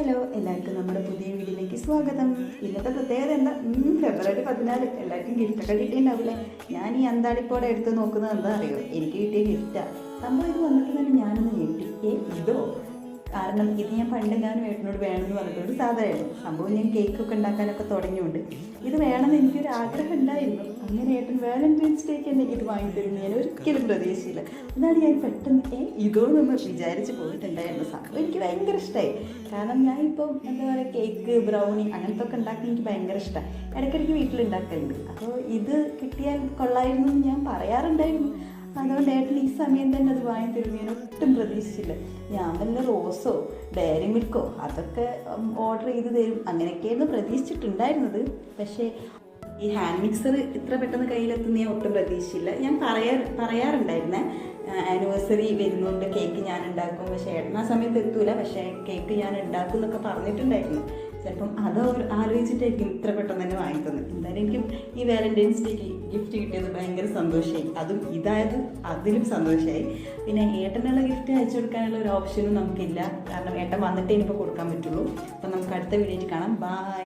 Hello, എല്ലാവർക്കും നമ്മുടെ പുതിയ വീഡിയോയിലേക്ക് സ്വാഗതം. ഇന്നത്തെ പ്രത്യേകത എന്താ? ഫെബ്രുവരി 14 എല്ലാവർക്കും ഗിഫ്റ്റൊക്കെ കിട്ടിയിട്ടുണ്ടാവില്ലേ? ഞാൻ ഈ അന്താളിപ്പോടെ എടുത്ത് നോക്കുന്നത് എന്താ അറിയോ? എനിക്ക് കിട്ടിയ ഗിഫ്റ്റാണ്. സംഭവം ഇത് വന്നിട്ട് തന്നെ ഞാനൊന്ന് ഞെട്ടി. ഇതോ? കാരണം ഇത് ഞാൻ പണ്ട് ഞാൻ ഏട്ടനോട് വേണമെന്ന് പറഞ്ഞിട്ടൊരു സാധനമായിരുന്നു. സംഭവം ഞാൻ കേക്കൊക്കെ ഉണ്ടാക്കാനൊക്കെ തുടങ്ങിയുണ്ട്. ഇത് വേണമെന്ന് എനിക്കൊരു ആഗ്രഹം ഉണ്ടായിരുന്നു. അങ്ങനെ ഏട്ടൻ വാലന്റൈൻസ് ഡേക്ക് എന്നെ ഇത് വാങ്ങിത്തരുന്നു ഞാൻ ഒരിക്കലും പ്രതീക്ഷിച്ചില്ല. അതാണ് ഞാൻ പെട്ടെന്ന് ഇതോന്നൊന്ന് വിചാരിച്ച് പോയിട്ടുണ്ടായിരുന്നു. സംഭവം എനിക്ക് ഭയങ്കര ഇഷ്ടമായി. കാരണം ഞാനിപ്പം എന്താ പറയുക, കേക്ക്, ബ്രൗണി അങ്ങനത്തെ ഒക്കെ ഉണ്ടാക്കാൻ എനിക്ക് ഭയങ്കര ഇഷ്ടമാണ്. ഇടയ്ക്കിടയ്ക്ക് വീട്ടിലുണ്ടാക്കലുണ്ട്. അപ്പോൾ ഇത് കിട്ടിയാൽ കൊള്ളായിരുന്നു എന്ന് ഞാൻ പറയാറുണ്ടായിരുന്നു. അതുകൊണ്ട് ഏട്ടൻ ഈ സമയം തന്നെ അത് വാങ്ങി തരും. ഞാൻ ഒട്ടും പ്രതീക്ഷിച്ചില്ല. ഞാൻ വല്ല റോസോ ഡയറി മിൽക്കോ അതൊക്കെ ഓർഡർ ചെയ്ത് തരും അങ്ങനെയൊക്കെയായിരുന്നു പ്രതീക്ഷിച്ചിട്ടുണ്ടായിരുന്നത്. പക്ഷേ ഈ ഹാൻഡ് മിക്സർ ഇത്ര പെട്ടെന്ന് കയ്യിലെത്തുന്ന ഞാൻ ഒട്ടും പ്രതീക്ഷിച്ചില്ല. ഞാൻ പറയാറുണ്ടായിരുന്നേ, ആനിവേഴ്സറി വരുന്നുണ്ട്, കേക്ക് ഞാൻ ഉണ്ടാക്കും, പക്ഷേ ഏട്ടൻ ആ സമയത്ത് എത്തൂല, പക്ഷേ കേക്ക് ഞാൻ ഉണ്ടാക്കും എന്നൊക്കെ പറഞ്ഞിട്ടുണ്ടായിരുന്നു. ചിലപ്പം അത് ആലോചിച്ചിട്ടായിരിക്കും ഇത്ര പെട്ടെന്ന് തന്നെ വാങ്ങിത്തന്നത്. എന്തായാലും എനിക്ക് ഈ വാലന്റൈൻസ് ഡേക്ക് ഗിഫ്റ്റ് കിട്ടിയത് ഭയങ്കര സന്തോഷമായി. അതും ഇതായത് അതിലും സന്തോഷമായി. പിന്നെ ഏട്ടനുള്ള ഗിഫ്റ്റ് അയച്ചു കൊടുക്കാനുള്ള ഒരു ഓപ്ഷനും നമുക്കില്ല. കാരണം ഏട്ടൻ വന്നിട്ടേ ഇനിയിപ്പോൾ കൊടുക്കാൻ പറ്റുള്ളൂ. അപ്പം നമുക്ക് അടുത്ത വീഡിയോയിൽ കാണാം. ബൈ.